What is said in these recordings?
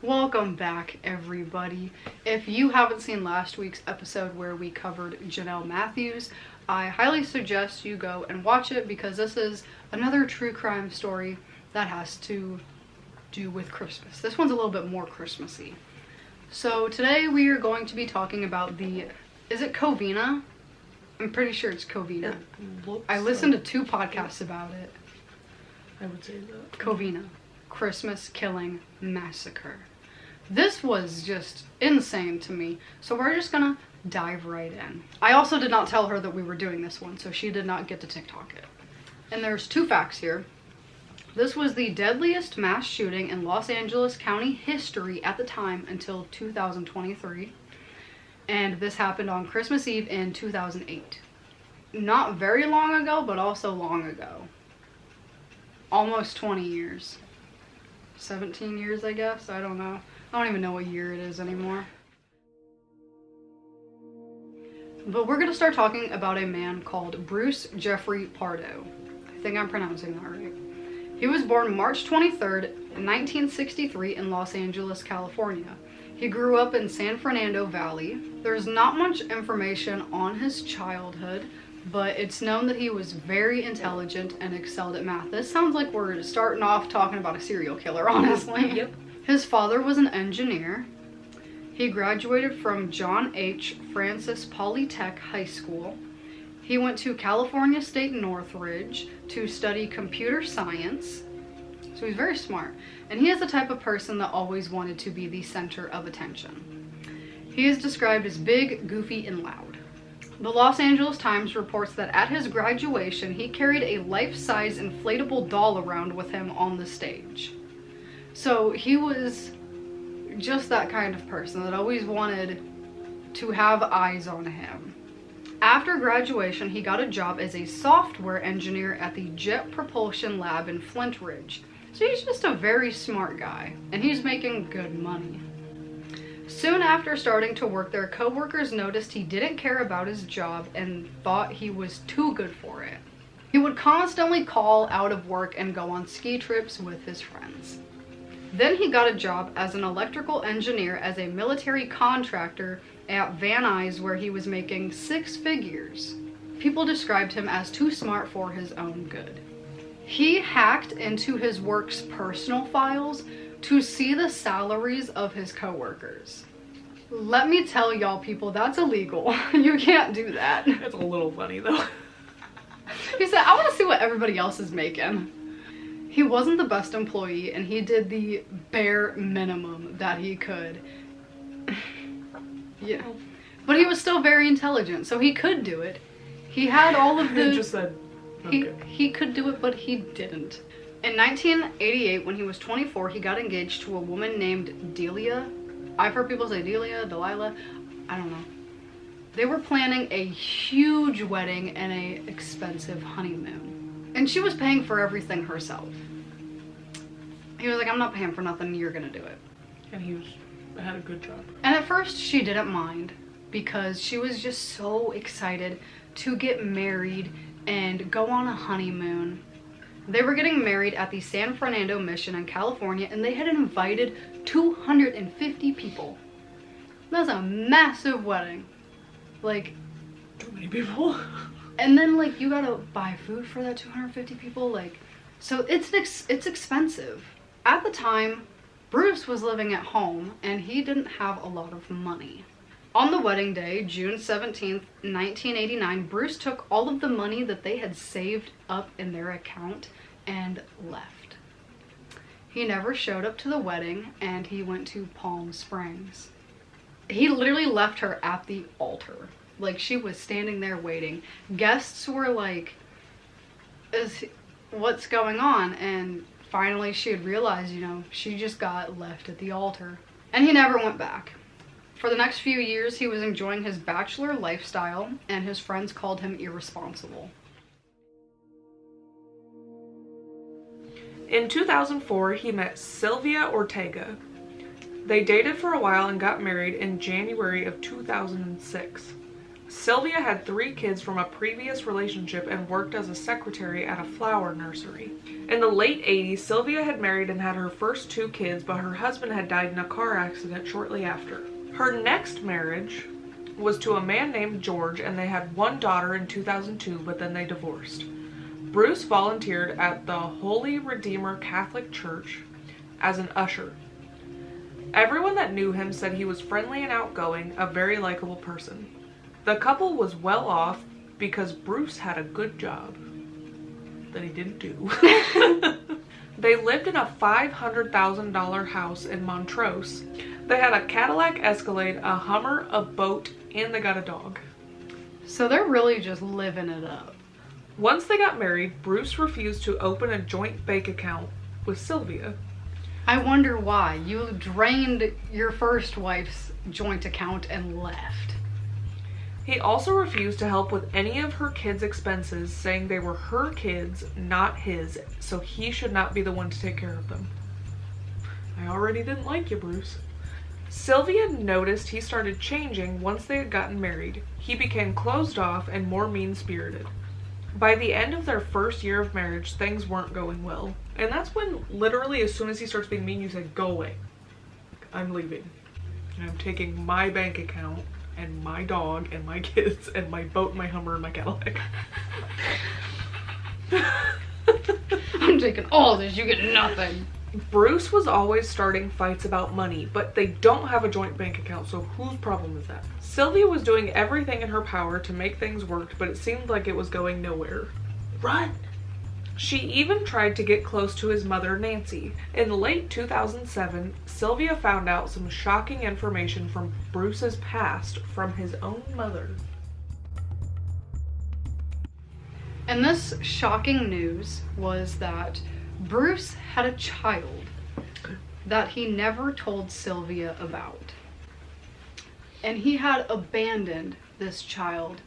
Welcome back, everybody. If you haven't seen last week's episode where we covered Janelle Matthews, I highly suggest you go and watch it because this is another true crime story that has to do with Christmas. This one's a little bit more Christmassy. So today we are going to be talking about is it Covina? I'm pretty sure it's Covina. I listened to 2 podcasts about it. I would say that. Covina. Christmas Killing Massacre. This was just insane to me, so we're just gonna dive right in. I also did not tell her that we were doing this one, so she did not get to TikTok it. And there's 2 facts here. This was the deadliest mass shooting in Los Angeles County history at the time until 2023. And this happened on Christmas Eve in 2008. Not very long ago, but also long ago. Almost 20 years. 17 years, I guess? I don't know. I don't even know what year it is anymore. But we're going to start talking about a man called Bruce Jeffrey Pardo. I think I'm pronouncing that right. He was born March 23rd, 1963 in Los Angeles, California. He grew up in San Fernando Valley. There's not much information on his childhood, but it's known that he was very intelligent and excelled at math. This sounds like we're starting off talking about a serial killer, honestly. Yep. His father was an engineer. He graduated from John H. Francis Polytech High School. He went to California State Northridge to study computer science. So he's very smart. And he is the type of person that always wanted to be the center of attention. He is described as big, goofy, and loud. The Los Angeles Times reports that at his graduation, he carried a life-size inflatable doll around with him on the stage. So he was just that kind of person that always wanted to have eyes on him. After graduation, he got a job as a software engineer at the Jet Propulsion Lab in Flint Ridge. So he's just a very smart guy, and he's making good money. Soon after starting to work there, coworkers noticed he didn't care about his job and thought he was too good for it. He would constantly call out of work and go on ski trips with his friends. Then he got a job as an electrical engineer as a military contractor at Van Nuys, where he was making 6 figures. People described him as too smart for his own good. He hacked into his work's personal files to see the salaries of his coworkers. Let me tell y'all people, that's illegal. You can't do that. That's a little funny though. He said, I want to see what everybody else is making. He wasn't the best employee, and he did the bare minimum that he could. Yeah. But he was still very intelligent, so he could do it. He had all of the... He just said, okay. He could do it, but he didn't. In 1988, when he was 24, he got engaged to a woman named Delia. I've heard people say Delia, Delilah. I don't know. They were planning a huge wedding and an expensive honeymoon. And she was paying for everything herself. He was like, I'm not paying for nothing, you're gonna do it. And he had a good job. And at first she didn't mind because she was just so excited to get married and go on a honeymoon. They were getting married at the San Fernando Mission in California, and they had invited 250 people. That's a massive wedding. Like, Too many people. and then like you gotta buy food for that 250 people. Like, so it's expensive. At the time, Bruce was living at home and he didn't have a lot of money. On the wedding day, June 17th, 1989, Bruce took all of the money that they had saved up in their account and left. He never showed up to the wedding, and he went to Palm Springs. He literally left her at the altar. Like, she was standing there waiting. Guests were like, what's going on? And finally she had realized, you know, she just got left at the altar. And he never went back. For the next few years, he was enjoying his bachelor lifestyle, and his friends called him irresponsible. In 2004, he met Sylvia Ortega. They dated for a while and got married in January of 2006. Sylvia had 3 kids from a previous relationship and worked as a secretary at a flower nursery. In the late 80s, Sylvia had married and had her first 2 kids, but her husband had died in a car accident shortly after. Her next marriage was to a man named George, and they had 1 daughter in 2002, but then they divorced. Bruce volunteered at the Holy Redeemer Catholic Church as an usher. Everyone that knew him said he was friendly and outgoing, a very likable person. The couple was well off because Bruce had a good job that he didn't do. They lived in a $500,000 house in Montrose. They had a Cadillac Escalade, a Hummer, a boat, and they got a dog. So they're really just living it up. Once they got married, Bruce refused to open a joint bank account with Sylvia. I wonder why. You drained your first wife's joint account and left. He also refused to help with any of her kids' expenses, saying they were her kids, not his, so he should not be the one to take care of them. I already didn't like you, Bruce. Sylvia noticed he started changing once they had gotten married. He became closed off and more mean-spirited. By the end of their first year of marriage, things weren't going well. And that's when, literally, as soon as he starts being mean, you say, go away. I'm leaving. And I'm taking my bank account and my dog and my kids and my boat and my Hummer and my Cadillac. I'm taking all this, you get nothing. Bruce was always starting fights about money, but they don't have a joint bank account, so whose problem is that? Sylvia was doing everything in her power to make things work, but it seemed like it was going nowhere. Run! She even tried to get close to his mother, Nancy. In late 2007, Sylvia found out some shocking information from Bruce's past from his own mother. And this shocking news was that Bruce had a child that he never told Sylvia about. And he had abandoned this child.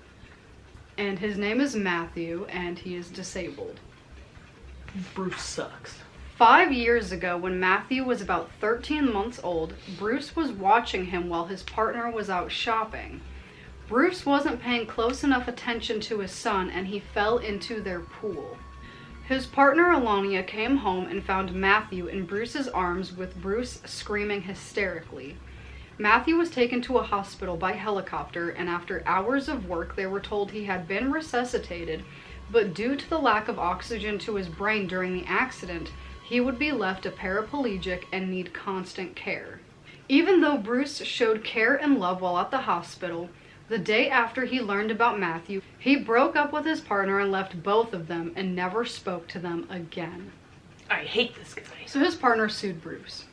And his name is Matthew, and he is disabled. Bruce sucks. 5 years ago, when Matthew was about 13 months old, Bruce was watching him while his partner was out shopping. Bruce wasn't paying close enough attention to his son, and he fell into their pool. His partner Alania came home and found Matthew in Bruce's arms with Bruce screaming hysterically. Matthew was taken to a hospital by helicopter, and after hours of work they were told he had been resuscitated, but due to the lack of oxygen to his brain during the accident, he would be left a paraplegic and need constant care. Even though Bruce showed care and love while at the hospital, the day after he learned about Matthew, he broke up with his partner and left both of them and never spoke to them again. I hate this guy. So his partner sued Bruce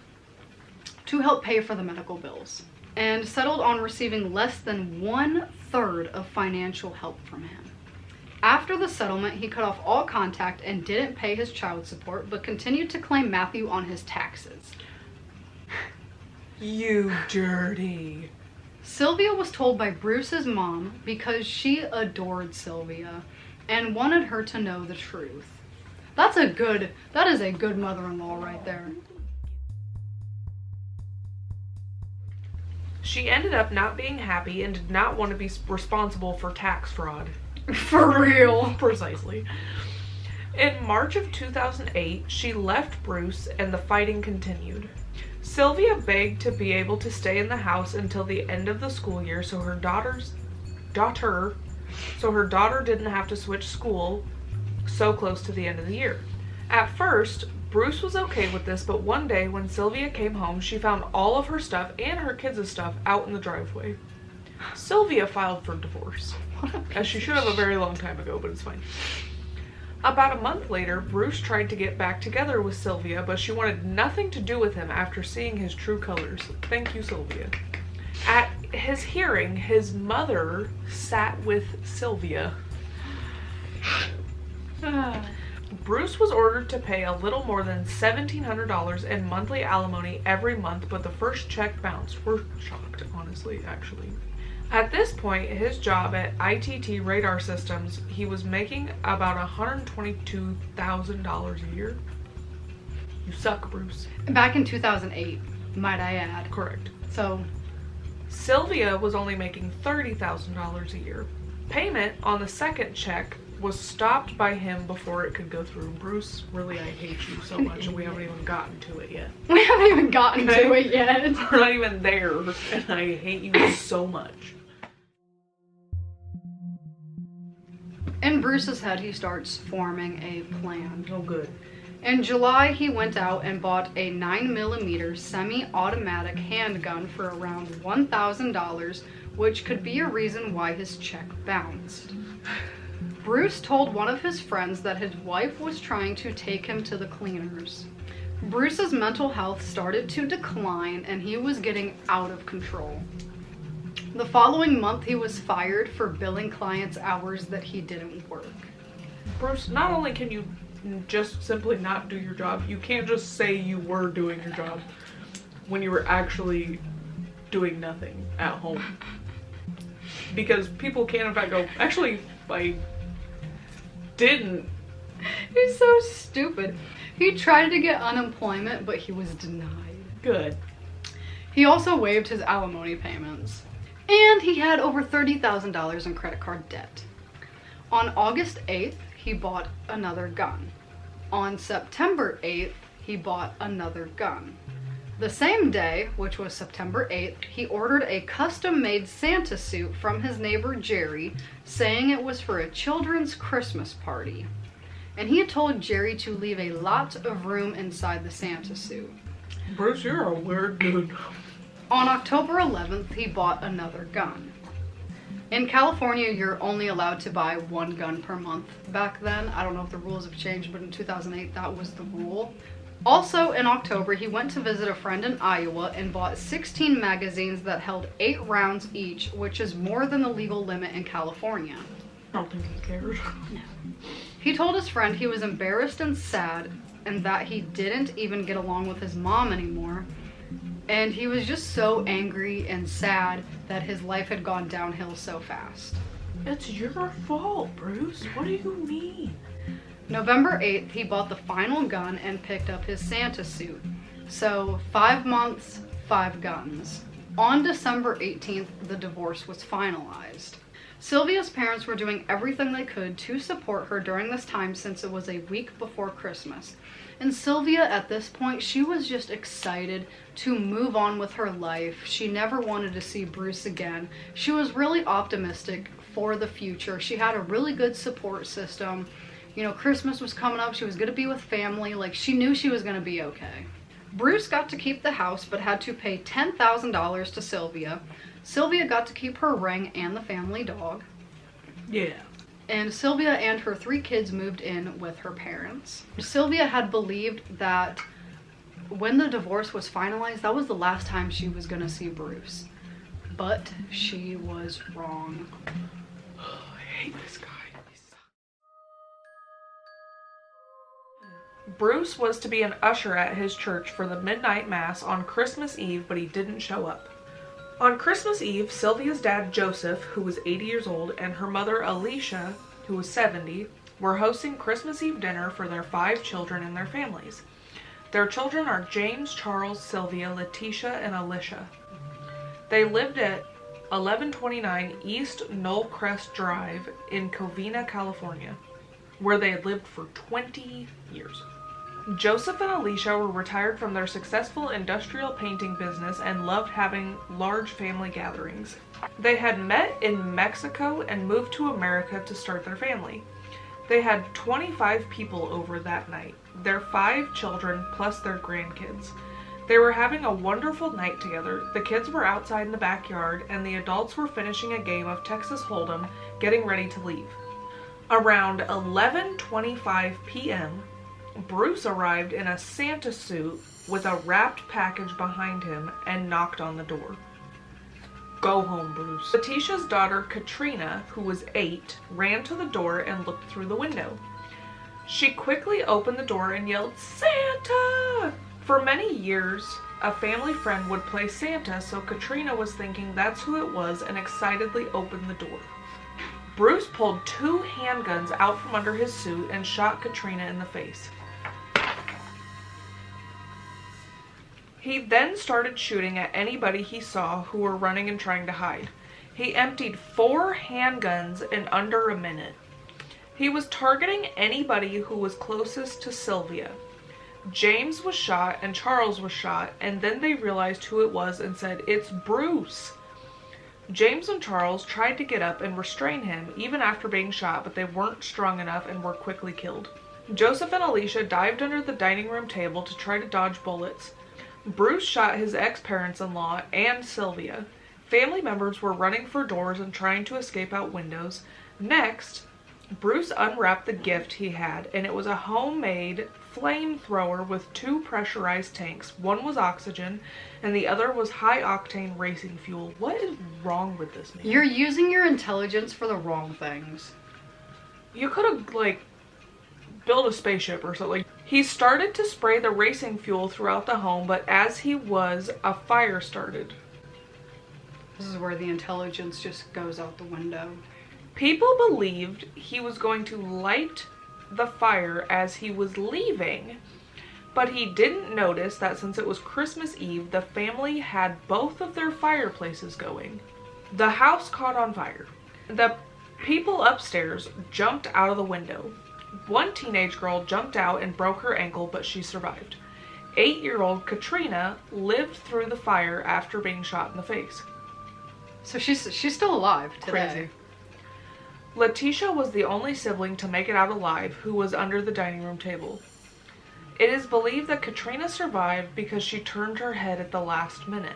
to help pay for the medical bills and settled on receiving less than 1/3 of financial help from him. After the settlement, he cut off all contact and didn't pay his child support, but continued to claim Matthew on his taxes. You dirty. Sylvia was told by Bruce's mom because she adored Sylvia and wanted her to know the truth. That is a good mother-in-law right there. She ended up not being happy and did not want to be responsible for tax fraud. For real. Precisely. In March of 2008, she left Bruce and the fighting continued. Sylvia begged to be able to stay in the house until the end of the school year so her daughter didn't have to switch school so close to the end of the year. At first, Bruce was okay with this, but one day when Sylvia came home, she found all of her stuff and her kids' stuff out in the driveway. Sylvia filed for divorce, as she should have a very long time ago, but it's fine. About a month later, Bruce tried to get back together with Sylvia, but she wanted nothing to do with him after seeing his true colors. Thank you, Sylvia. At his hearing, his mother sat with Sylvia. Bruce was ordered to pay a little more than $1,700 in monthly alimony every month, but the first check bounced. We're shocked, honestly, actually. At this point, his job at ITT Radar Systems, he was making about $122,000 a year. You suck, Bruce. Back in 2008, might I add. Correct. So, Sylvia was only making $30,000 a year. Payment on the second check was stopped by him before it could go through. Bruce, really, I hate you so much, and we haven't even gotten to it yet. We haven't even gotten to it yet. We're not even there, and I hate you so much. In Bruce's head, he starts forming a plan. Oh, good. In July, he went out and bought a 9mm semi-automatic handgun for around $1,000, which could be a reason why his check bounced. Bruce told one of his friends that his wife was trying to take him to the cleaners. Bruce's mental health started to decline and he was getting out of control. The following month, he was fired for billing clients hours that he didn't work. Bruce, not only can you just simply not do your job, you can't just say you were doing your job when you were actually doing nothing at home. Because people can in fact go, actually, I didn't. He's so stupid. He tried to get unemployment, but he was denied. Good. He also waived his alimony payments. And he had over $30,000 in credit card debt. On August 8th, he bought another gun. On September 8th, he bought another gun. The same day, which was September 8th, he ordered a custom-made Santa suit from his neighbor Jerry, saying it was for a children's Christmas party. And he had told Jerry to leave a lot of room inside the Santa suit. Bruce, you're a weird dude. On October 11th, he bought another gun. In California, you're only allowed to buy one gun per month. Back then, I don't know if the rules have changed, but in 2008, that was the rule. Also, in October, he went to visit a friend in Iowa and bought 16 magazines that held 8 rounds each, which is more than the legal limit in California. I don't think he cares. No. He told his friend he was embarrassed and sad, and that he didn't even get along with his mom anymore. And he was just so angry and sad that his life had gone downhill so fast. It's your fault, Bruce. What do you mean? November 8th, he bought the final gun and picked up his Santa suit. So 5 months, 5 guns. On December 18th, the divorce was finalized. Sylvia's parents were doing everything they could to support her during this time since it was a week before Christmas. And Sylvia, at this point, she was just excited to move on with her life. She never wanted to see Bruce again. She was really optimistic for the future. She had a really good support system. You know, Christmas was coming up. She was going to be with family. Like, she knew she was going to be okay. Bruce got to keep the house, but had to pay $10,000 to Sylvia. Sylvia got to keep her ring and the family dog. Yeah. And Sylvia and her 3 kids moved in with her parents. Sylvia had believed that when the divorce was finalized, that was the last time she was going to see Bruce. But she was wrong. I hate this guy. Bruce was to be an usher at his church for the midnight mass on Christmas Eve, but he didn't show up. On Christmas Eve, Sylvia's dad, Joseph, who was 80 years old, and her mother, Alicia, who was 70, were hosting Christmas Eve dinner for their 5 children and their families. Their children are James, Charles, Sylvia, Letitia, and Alicia. They lived at 1129 East Knollcrest Drive in Covina, California, where they had lived for 20 years. Joseph and Alicia were retired from their successful industrial painting business and loved having large family gatherings. They had met in Mexico and moved to America to start their family. They had 25 people over that night, their 5 children plus their grandkids. They were having a wonderful night together. The kids were outside in the backyard and the adults were finishing a game of Texas Hold'em, getting ready to leave. Around 11:25 p.m., Bruce arrived in a Santa suit with a wrapped package behind him and knocked on the door. Go home, Bruce. Letitia's daughter, Katrina, who was 8, ran to the door and looked through the window. She quickly opened the door and yelled, "Santa!" For many years, a family friend would play Santa, so Katrina was thinking that's who it was and excitedly opened the door. Bruce pulled 2 handguns out from under his suit and shot Katrina in the face. He then started shooting at anybody he saw who were running and trying to hide. He emptied 4 handguns in under a minute. He was targeting anybody who was closest to Sylvia. James was shot and Charles was shot, and then they realized who it was and said, "It's Bruce." James and Charles tried to get up and restrain him even after being shot, but they weren't strong enough and were quickly killed. Joseph and Alicia dived under the dining room table to try to dodge bullets. Bruce shot his ex-parents-in-law and Sylvia. Family members were running for doors and trying to escape out windows. Next, Bruce unwrapped the gift he had, and it was a homemade flamethrower with 2 pressurized tanks. One was oxygen, and the other was high-octane racing fuel. What is wrong with this man? You're using your intelligence for the wrong things. You could have, like, built a spaceship or something. He started to spray the racing fuel throughout the home, but as he was, a fire started. This is where the intelligence just goes out the window. People believed he was going to light the fire as he was leaving, but he didn't notice that since it was Christmas Eve, the family had both of their fireplaces going. The house caught on fire. The people upstairs jumped out of the window. One teenage girl jumped out and broke her ankle, but she survived. 8-year-old Katrina lived through the fire after being shot in the face. So she's still alive today. Crazy. Letitia was the only sibling to make it out alive who was under the dining room table. It is believed that Katrina survived because she turned her head at the last minute.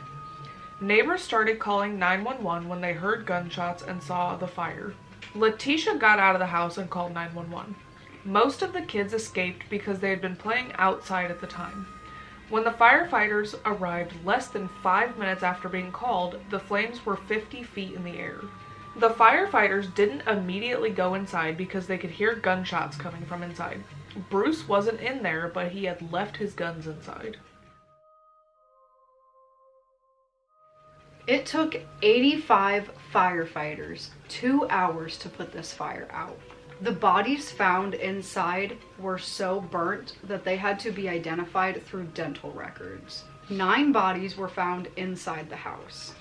Neighbors started calling 911 when they heard gunshots and saw the fire. Letitia got out of the house and called 911. Most of the kids escaped because they had been playing outside at the time. When the firefighters arrived less than 5 minutes after being called, the flames were 50 feet in the air. The firefighters didn't immediately go inside because they could hear gunshots coming from inside. Bruce wasn't in there, but he had left his guns inside. It took 85 firefighters 2 hours to put this fire out. The bodies found inside were so burnt that they had to be identified through dental records. 9 bodies were found inside the house.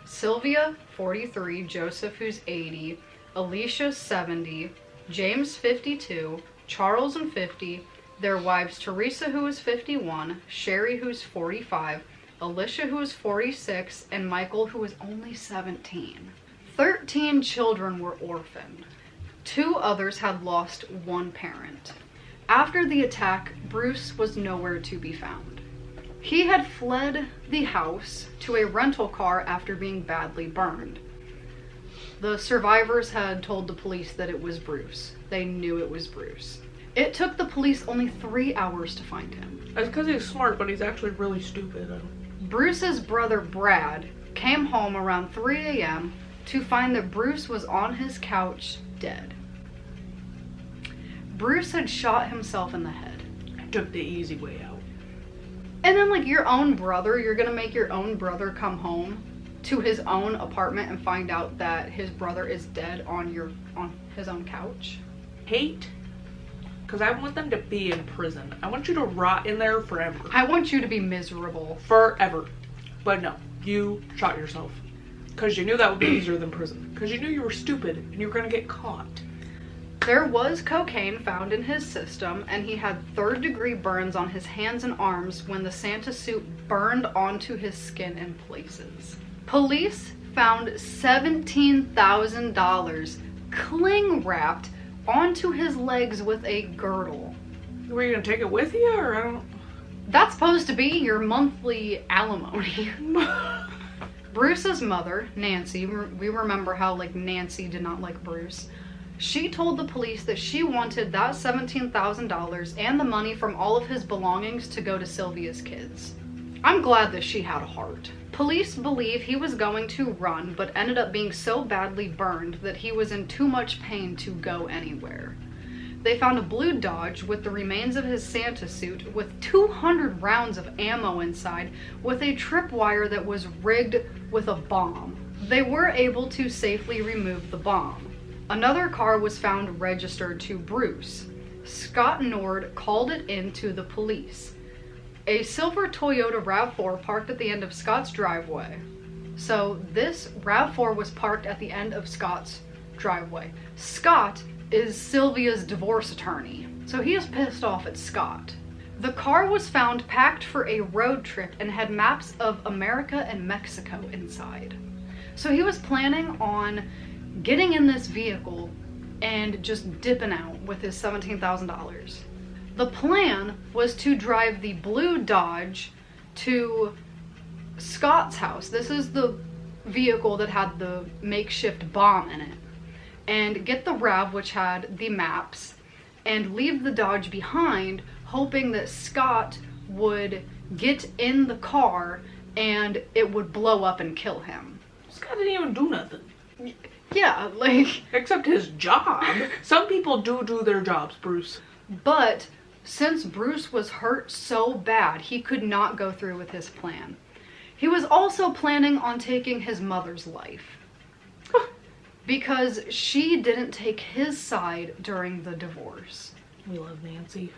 Sylvia, 43, Joseph, who's 80, Alicia, 70, James, 52, Charles, and 50, their wives Teresa, who was 51, Sherry, who's 45, Alicia, who was 46, and Michael, who was only 17. 13 children were orphaned. 2 others had lost one parent. After the attack, Bruce was nowhere to be found. He had fled the house to a rental car after being badly burned. The survivors had told the police that it was Bruce. They knew it was Bruce. It took the police only 3 hours to find him. That's because he's smart, but he's actually really stupid. Bruce's brother Brad came home around 3 a.m. to find that Bruce was on his couch dead. Bruce had shot himself in the head. Took the easy way out. And then, like, your own brother, you're gonna make your own brother come home to his own apartment and find out that his brother is dead on his own couch? Hate, because I want them to be in prison. I want you to rot in there forever. I want you to be miserable. Forever. But no, you shot yourself. Because you knew that would be easier than prison. Because you knew you were stupid and you were gonna get caught. There was cocaine found in his system, and he had third-degree burns on his hands and arms when the Santa suit burned onto his skin in places. Police found $17,000 cling-wrapped onto his legs with a girdle. Were you gonna take it with you, or I don't... That's supposed to be your monthly alimony. Bruce's mother, Nancy, we remember how, like, Nancy did not like Bruce. She told the police that she wanted that $17,000 and the money from all of his belongings to go to Sylvia's kids. I'm glad that she had a heart. Police believe he was going to run, but ended up being so badly burned that he was in too much pain to go anywhere. They found a blue Dodge with the remains of his Santa suit with 200 rounds of ammo inside with a tripwire that was rigged with a bomb. They were able to safely remove the bomb. Another car was found registered to Bruce. Scott Nord called it in to the police. a silver Toyota RAV4 parked at the end of Scott's driveway. So this RAV4 was parked at the end of Scott's driveway. Scott is Sylvia's divorce attorney, so he is pissed off at Scott. The car was found packed for a road trip and had maps of America and Mexico inside. So he was planning on getting in this vehicle and just dipping out with his $17,000. The plan was to drive the blue Dodge to Scott's house. This is the vehicle that had the makeshift bomb in it. And get the RAV, which had the maps, and leave the Dodge behind, hoping that Scott would get in the car and it would blow up and kill him. Scott didn't even do nothing. Yeah, like... Except his job. Some people do their jobs, Bruce. But since Bruce was hurt so bad, he could not go through with his plan. He was also planning on taking his mother's life. Because she didn't take his side during the divorce. We love Nancy.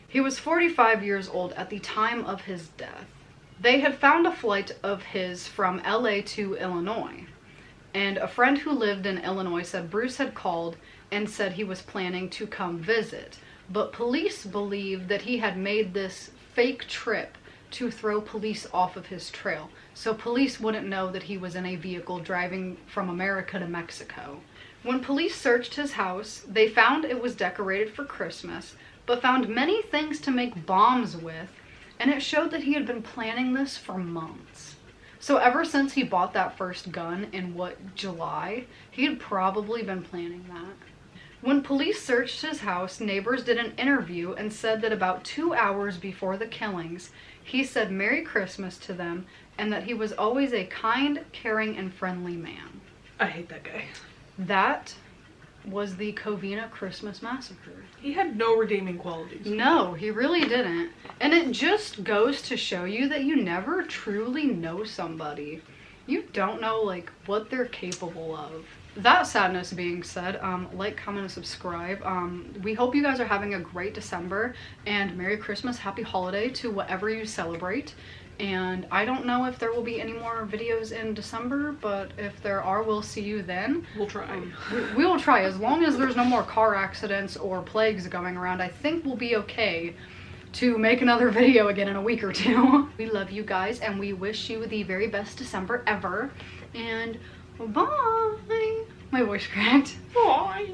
He was 45 years old at the time of his death. They had found a flight of his from LA to Illinois. And a friend who lived in Illinois said Bruce had called and said he was planning to come visit. But police believed that he had made this fake trip to throw police off of his trail, so police wouldn't know that he was in a vehicle driving from America to Mexico. When police searched his house, they found it was decorated for Christmas, but found many things to make bombs with, and it showed that he had been planning this for months. So ever since he bought that first gun in, July, he had probably been planning that. When police searched his house, neighbors did an interview and said that about 2 hours before the killings, he said Merry Christmas to them and that he was always a kind, caring, and friendly man. I hate that guy. That was the Covina Christmas Massacre. He had no redeeming qualities. No, he really didn't. And it just goes to show you that you never truly know somebody. You don't know, like, what they're capable of. That sadness being said, like, comment, and subscribe. We hope you guys are having a great December, and Merry Christmas, Happy Holiday to whatever you celebrate. And I don't know if there will be any more videos in December, but if there are, we'll see you then. We'll try. We will try. As long as there's no more car accidents or plagues going around, I think we'll be okay to make another video again in a week or two. We love you guys, and we wish you the very best December ever. And bye. My voice cracked. Bye.